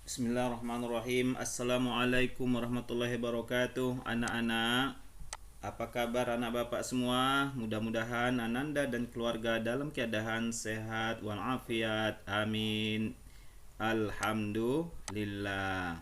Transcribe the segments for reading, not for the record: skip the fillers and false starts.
Bismillahirrahmanirrahim. Assalamualaikum warahmatullahi wabarakatuh. Anak-anak, apa kabar anak bapak semua? Mudah-mudahan ananda dan keluarga dalam keadaan sehat walafiat. Amin. Alhamdulillah.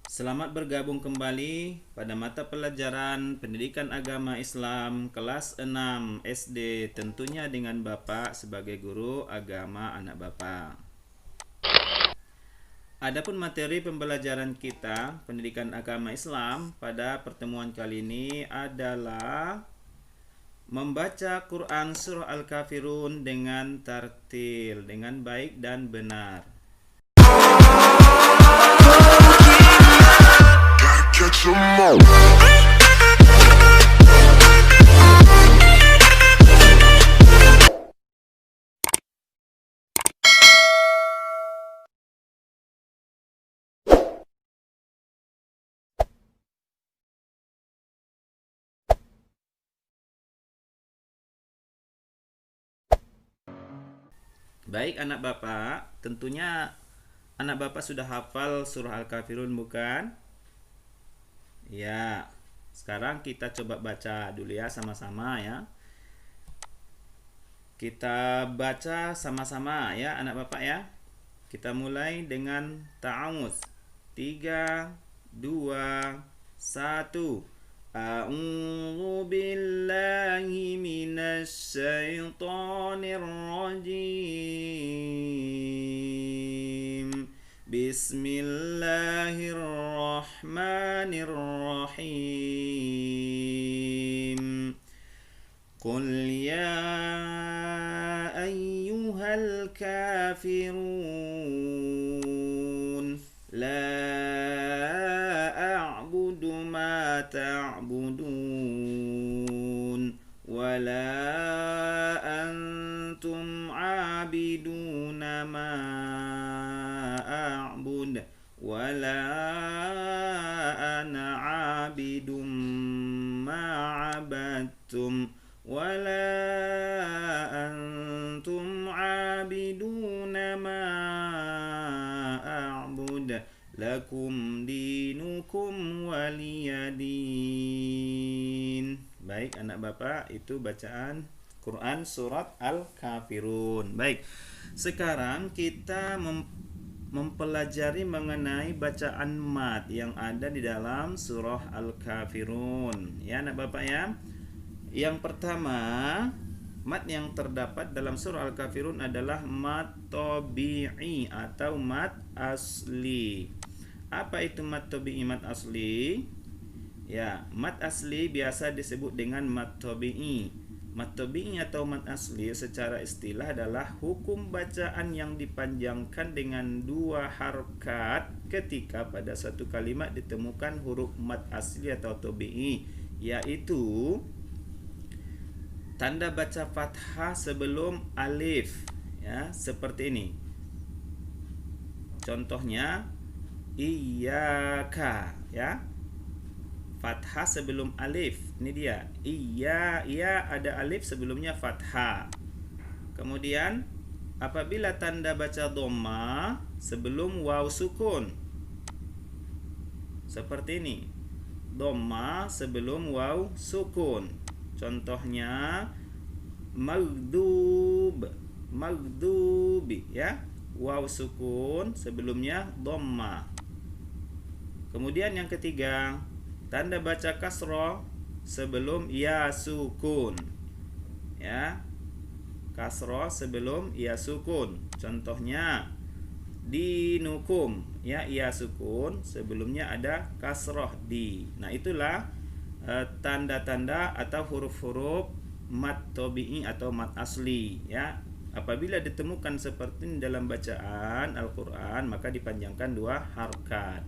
Selamat bergabung kembali pada mata pelajaran Pendidikan Agama Islam kelas 6 SD, tentunya dengan Bapak sebagai guru agama anak Bapak. Adapun materi pembelajaran kita Pendidikan Agama Islam pada pertemuan kali ini adalah membaca Quran Surah Al-Kafirun dengan tartil, dengan baik dan benar. Baik anak bapak, tentunya anak bapak sudah hafal surah Al-Kafirun bukan? Ya, sekarang kita coba baca dulu ya sama-sama ya. Kita baca sama-sama ya anak bapak ya. Kita mulai dengan ta'awuz. 3, 2, 1. A'udzu billahi minasy syaithanir rajim. Bismillahirrahmanirrahim. Qul ya ayyuhal kafirun la a'budu ma ta'budun wa la antum 'abiduna ma a'bud wa la ana 'abidum ma 'abadtum wala antum 'abiduna ma a'bud lakum dinukum waliyadin. Baik anak bapak, itu bacaan Quran surat Al-Kafirun. Baik, sekarang kita mempelajari mengenai bacaan mat yang ada di dalam surah Al-Kafirun. Ya anak bapak ya. Yang pertama, mat yang terdapat dalam surah Al-Kafirun adalah mat tabi'i atau mat asli. Apa itu mat tabi'i, mat asli? Ya, mat asli biasa disebut dengan mat tabi'i. Mat tabi'i atau mat asli secara istilah adalah hukum bacaan yang dipanjangkan dengan 2 harokat ketika pada satu kalimat ditemukan huruf mat asli atau tabi'i, yaitu tanda baca fathah sebelum alif ya, seperti ini. Contohnya iyyaka ya. Fathah sebelum alif. Ini dia. Iya ada alif sebelumnya fathah. Kemudian apabila tanda baca dhamma sebelum waw sukun. Seperti ini. Dhamma sebelum waw sukun. Contohnya magdubi ya, waw sukun sebelumnya dhamma. Kemudian yang ketiga, tanda baca kasroh sebelum ya sukun ya, kasroh sebelum ya sukun. Contohnya dinukum ya, ya sukun sebelumnya ada kasroh di. Nah itulah tanda-tanda atau huruf-huruf mat tabi'i atau mat asli ya. Apabila ditemukan seperti ini dalam bacaan Al-Quran, maka dipanjangkan 2 harokat.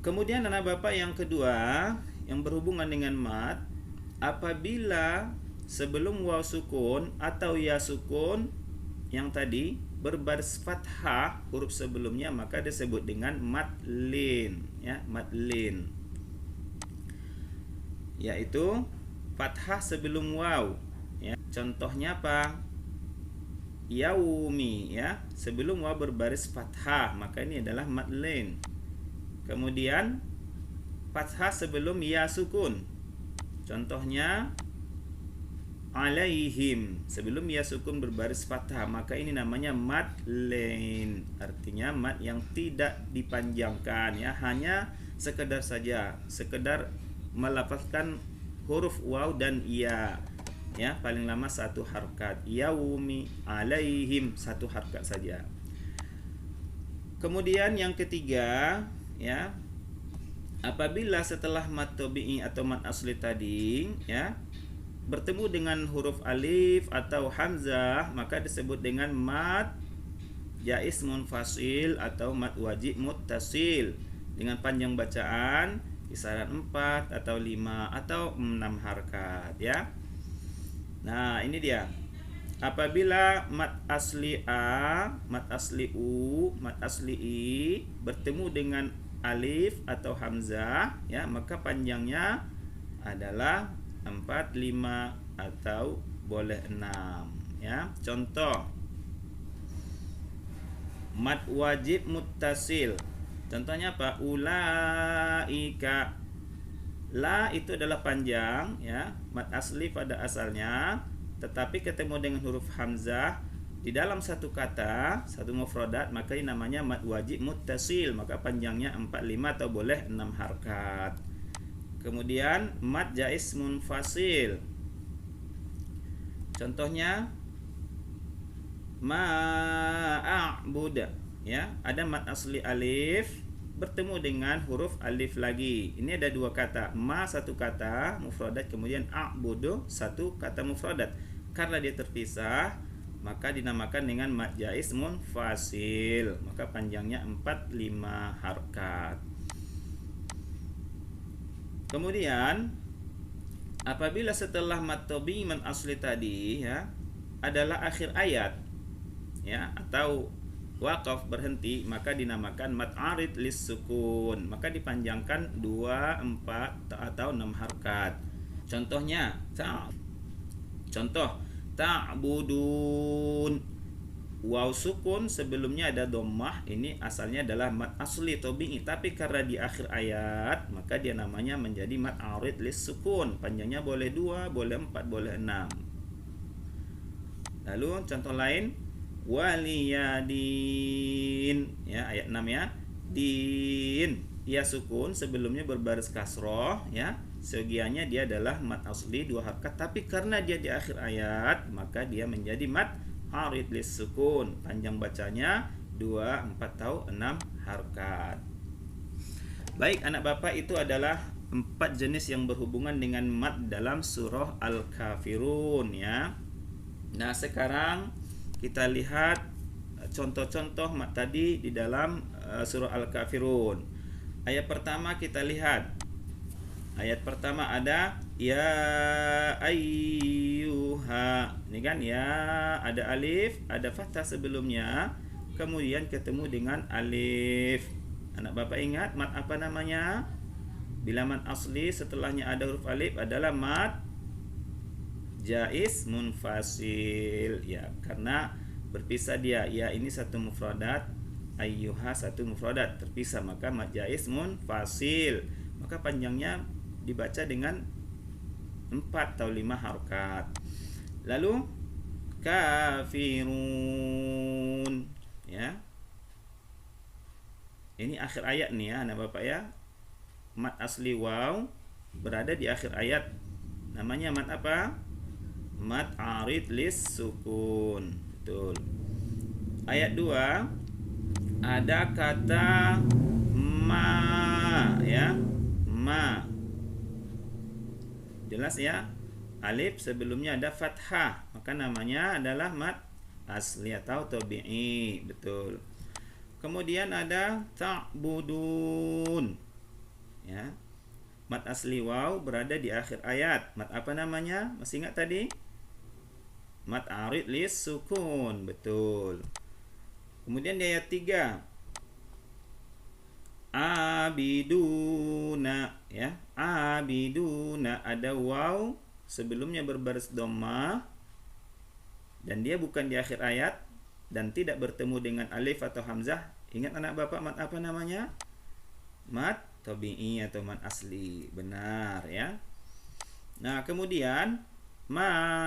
Kemudian anak bapak yang kedua yang berhubungan dengan mat, apabila sebelum waw sukun atau ya sukun yang tadi berbaris fathah huruf sebelumnya, maka disebut dengan mat lin ya, mat lin, yaitu fathah sebelum waw ya. Contohnya apa? yaumi ya. Sebelum waw berbaris fathah, maka ini adalah mad lain. Kemudian fathah sebelum ya sukun. Contohnya alaihim, sebelum ya sukun berbaris fathah, maka ini namanya mad lain. Artinya mad yang tidak dipanjangkan ya, hanya sekedar saja, sekedar melafazkan huruf waw dan ya. Ya, paling lama satu harkat. Yaumi, alaihim, satu harkat saja. Kemudian yang ketiga ya, apabila setelah mad tabi'i atau mad asli tadi ya bertemu dengan huruf alif atau hamzah, maka disebut dengan mad jaiz munfasil atau mad wajib muttasil dengan panjang bacaan kisaran 4 atau 5 atau 6 harkat ya. Nah, ini dia. Apabila mad asli a, mad asli u, mad asli i bertemu dengan alif atau hamzah ya, maka panjangnya adalah 4, 5 atau boleh 6 ya. Contoh mad wajib muttasil. Contohnya apa? Ulaika. La itu adalah panjang ya, mad asli pada asalnya, tetapi ketemu dengan huruf hamzah di dalam satu kata, satu mufradat, maka ini namanya mad wajib muttasil, maka panjangnya 4, 5 atau boleh 6 harkat. Kemudian mad jaiz munfasil. Contohnya ma'a'buda ya, ada mad asli alif bertemu dengan huruf alif lagi. Ini ada dua kata, ma satu kata mufradat, kemudian a'budu satu kata mufradat. Karena dia terpisah, maka dinamakan dengan mad jaiz munfasil, maka panjangnya 4, 5 harkat. Kemudian apabila setelah mad tabi'i mad asli tadi ya adalah akhir ayat ya atau waqaf berhenti, maka dinamakan mad arid lis sukun, maka dipanjangkan 2, 4 atau 6 harkat. Contohnya contoh ta'budun, waw sukun sebelumnya ada dhammah, ini asalnya adalah mad asli tabi'i, tapi karena di akhir ayat maka dia namanya menjadi mad arid lis sukun, panjangnya boleh 2, boleh 4, boleh 6. Lalu contoh lain waliyadin ya, ayat 6 ya, din ya sukun sebelumnya berbaris kasroh ya, segiannya dia adalah mad asli 2 harkat, tapi karena dia di akhir ayat maka dia menjadi mad arid lis sukun, panjang bacanya 2, 4 atau 6 harkat. Baik anak bapak, itu adalah 4 jenis yang berhubungan dengan mad dalam surah Al-Kafirun ya. Nah, sekarang kita lihat contoh-contoh mad tadi di dalam surah Al-Kafirun. Ayat pertama kita lihat. Ayat pertama ada ya ayyuha. Ini kan ya, ada alif, ada fathah sebelumnya, kemudian ketemu dengan alif. Anak bapak ingat mad apa namanya? Bila mad asli setelahnya ada huruf alif adalah mad jaiz munfasil ya, karena berpisah dia, ya ini satu mufradat, ayyuha satu mufradat terpisah, maka mad jaiz munfasil, maka panjangnya dibaca dengan 4 atau 5 harokat. Lalu kafirun ya, ini akhir ayat nih ya anak bapak ya, mad asli waw berada di akhir ayat, namanya mad apa? Mad arid lis sukun. Betul. Ayat 2 ada kata ma ya, ma. Jelas ya? Alif sebelumnya ada fathah, maka namanya adalah mad asli atau tabi'i. Betul. Kemudian ada ta'budun. Ya. Mad asli waw berada di akhir ayat. Mad apa namanya? Masih ingat tadi? Mad arid lis sukun. Betul. Kemudian di ayat 3 abiduna ya, abiduna ada waw sebelumnya berbaris dhammah, dan dia bukan di akhir ayat dan tidak bertemu dengan alif atau hamzah, ingat anak bapak mat apa namanya? Mat tabi'i atau mat asli. Benar ya. Nah, kemudian ma'a'bud.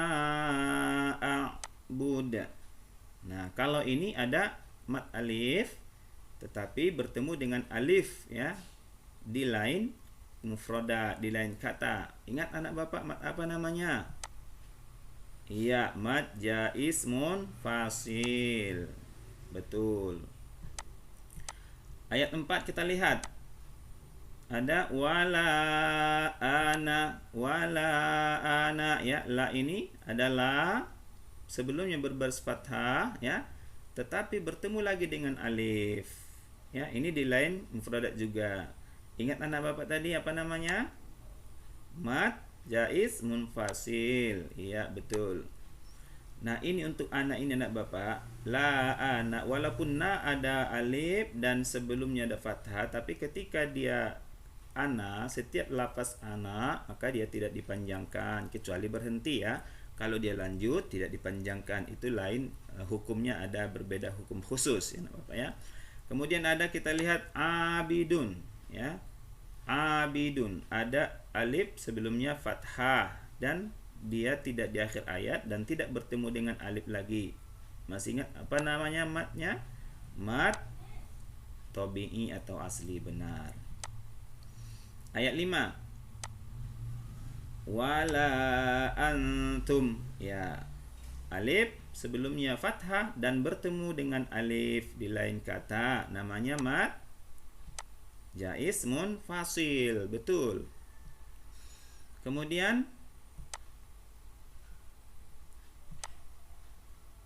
Nah, kalau ini ada mat alif tetapi bertemu dengan alif ya di lain mufradat, di lain kata. Ingat anak bapak mat apa namanya? Iya, mat jaiz munfasil. Betul. Ayat 4 kita lihat. Ada wala ana ya. La ini adalah sebelumnya berbaris fathah ya, tetapi bertemu lagi dengan alif. Ya, ini di lain mufradat juga. Ingat anak bapak tadi apa namanya? Mat jaiz munfasil. Iya, betul. Nah, ini untuk anak ini anak bapak. La anak, walaupun na ada alif dan sebelumnya ada fathah, tapi ketika dia ana, setiap lafaz ana maka dia tidak dipanjangkan kecuali berhenti ya. Kalau dia lanjut tidak dipanjangkan, itu lain hukumnya, ada berbeda hukum khusus ya anak bapak ya. Kemudian ada kita lihat abidun ya. Abidun ada alif sebelumnya fathah dan dia tidak di akhir ayat dan tidak bertemu dengan alif lagi. Masih ingat apa namanya matnya? Mat tabi'i atau asli. Benar. Ayat 5. Wala antum ya. Alif sebelumnya fathah dan bertemu dengan alif di lain kata, namanya mat jaiz munfasil. Betul. Kemudian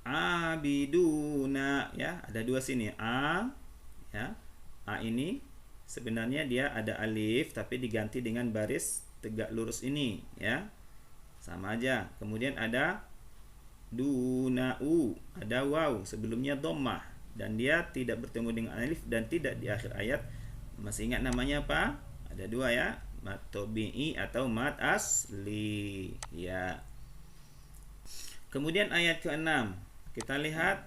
abiduna ya, ada dua sini a ya. A ini sebenarnya dia ada alif tapi diganti dengan baris tegak lurus ini ya, sama aja. Kemudian ada dunau, ada waw sebelumnya dhammah dan dia tidak bertemu dengan alif dan tidak di akhir ayat. Masih ingat namanya apa? Ada dua ya, mat tabi'i atau mat asli ya. Kemudian ayat ke-6 kita lihat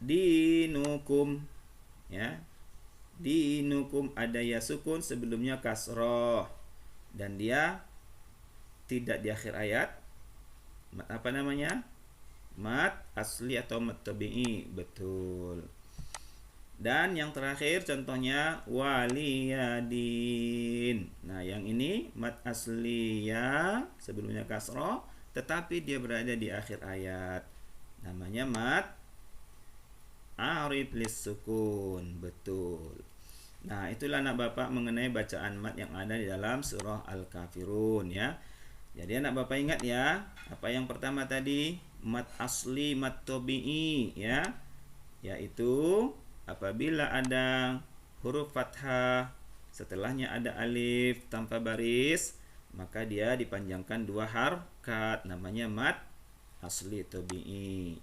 dinukum ya. Dinukum ada ya sukun sebelumnya kasroh dan dia tidak di akhir ayat. Mat apa namanya? Mat asli atau mat tabi'i. Betul. Dan yang terakhir contohnya waliyadin. Nah, yang ini mat asli ya sebelumnya kasroh tetapi dia berada di akhir ayat. Namanya mat arif lis sukun. Betul. Nah, itulah anak bapak mengenai bacaan mat yang ada di dalam surah Al-Kafirun ya. Jadi anak bapak ingat ya, apa yang pertama tadi? Mat asli, mat tabi'i ya. Yaitu apabila ada huruf fathah setelahnya ada alif tanpa baris, maka dia dipanjangkan dua harkat, namanya mat asli tabi'i.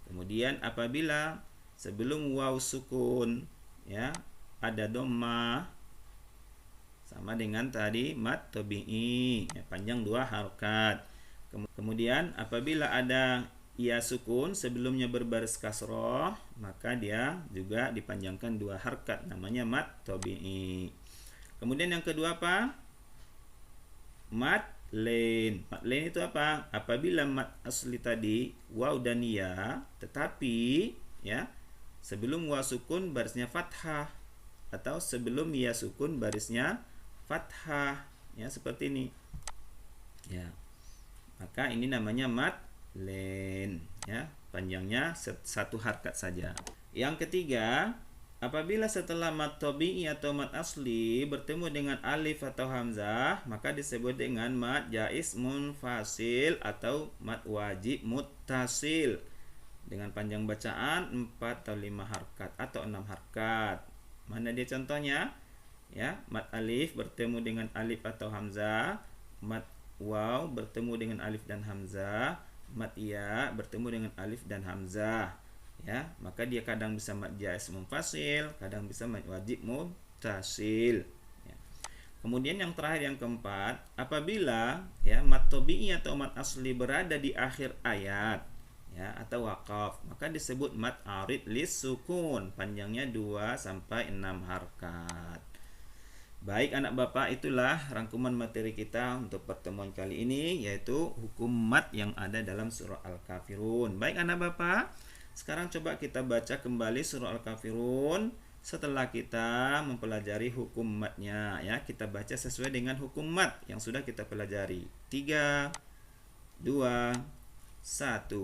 Kemudian apabila sebelum waw sukun ya ada dhammah, sama dengan tadi mat tabi'i ya, panjang dua harkat. Kemudian apabila ada ya sukun sebelumnya berbaris kasroh, maka dia juga dipanjangkan dua harkat, namanya mat tabi'i. Kemudian yang kedua apa? Mat lain. Mat lain itu apa? Apabila mat asli tadi waw dan ya, tetapi ya sebelum waw sukun barisnya fathah atau sebelum ya sukun barisnya fathah ya, seperti ini ya, maka ini namanya mat lain ya, panjangnya satu harkat saja. Yang ketiga, apabila setelah mat tabi'i atau mat asli bertemu dengan alif atau hamzah, maka disebut dengan mat jaiz munfasil atau mat wajib muttasil dengan panjang bacaan 4 atau 5 harkat atau 6 harkat. Mana dia contohnya? Ya, mat alif bertemu dengan alif atau hamzah, mat waw bertemu dengan alif dan hamzah, mat ya bertemu dengan alif dan hamzah. Ya, maka dia kadang bisa mat jaiz munfasil, kadang bisa mat wajib muttasil. Ya. Kemudian yang terakhir yang keempat, apabila ya mat tabi'i atau mat asli berada di akhir ayat, ya, atau waqaf, maka disebut mad arid lis sukun, panjangnya 2 sampai 6 harkat. Baik anak Bapak, itulah rangkuman materi kita untuk pertemuan kali ini, yaitu hukum mad yang ada dalam surah Al-Kafirun. Baik anak Bapak, sekarang coba kita baca kembali surah Al-Kafirun setelah kita mempelajari hukum madnya, ya. Kita baca sesuai dengan hukum mad yang sudah kita pelajari. 3, 2, 1.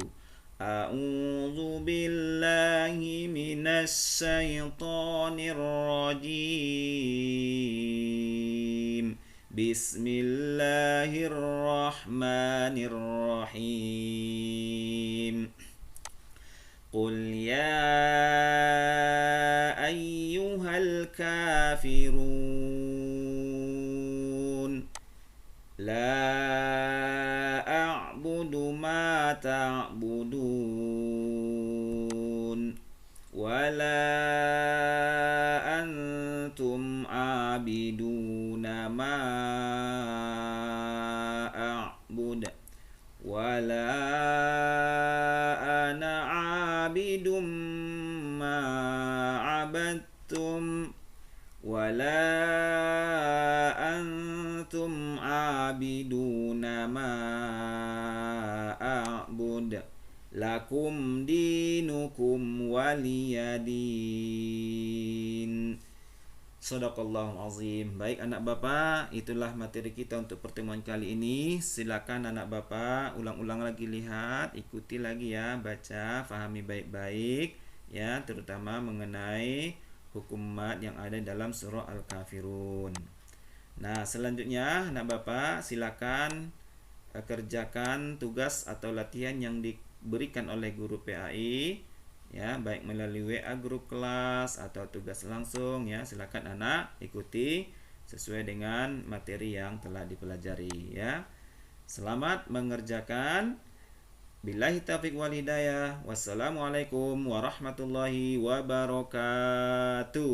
A'udzu billahi minasy syaithanir rajim. Bismillahirrahmanirrahim. Qul ya ayyuhal kafirun la a'budu ma ta'budun wala antum abiduna ma a'bud wala ana abidum ma abadtum wala antum abiduna ma a'bud lakum dinukum waliyadin. Shadaqallahul azim. Baik anak Bapak, itulah materi kita untuk pertemuan kali ini. Silakan anak Bapak ulang-ulang lagi, lihat, ikuti lagi ya, baca, fahami baik-baik ya, terutama mengenai hukum mad yang ada dalam surah Al-Kafirun. Nah, selanjutnya anak Bapak silakan kerjakan tugas atau latihan yang diberikan oleh guru PAI ya, baik melalui WA grup kelas atau tugas langsung ya. Silakan anak ikuti sesuai dengan materi yang telah dipelajari ya. Selamat mengerjakan. Billahi taufiq wal hidayah. Wassalamualaikum warahmatullahi wabarakatuh.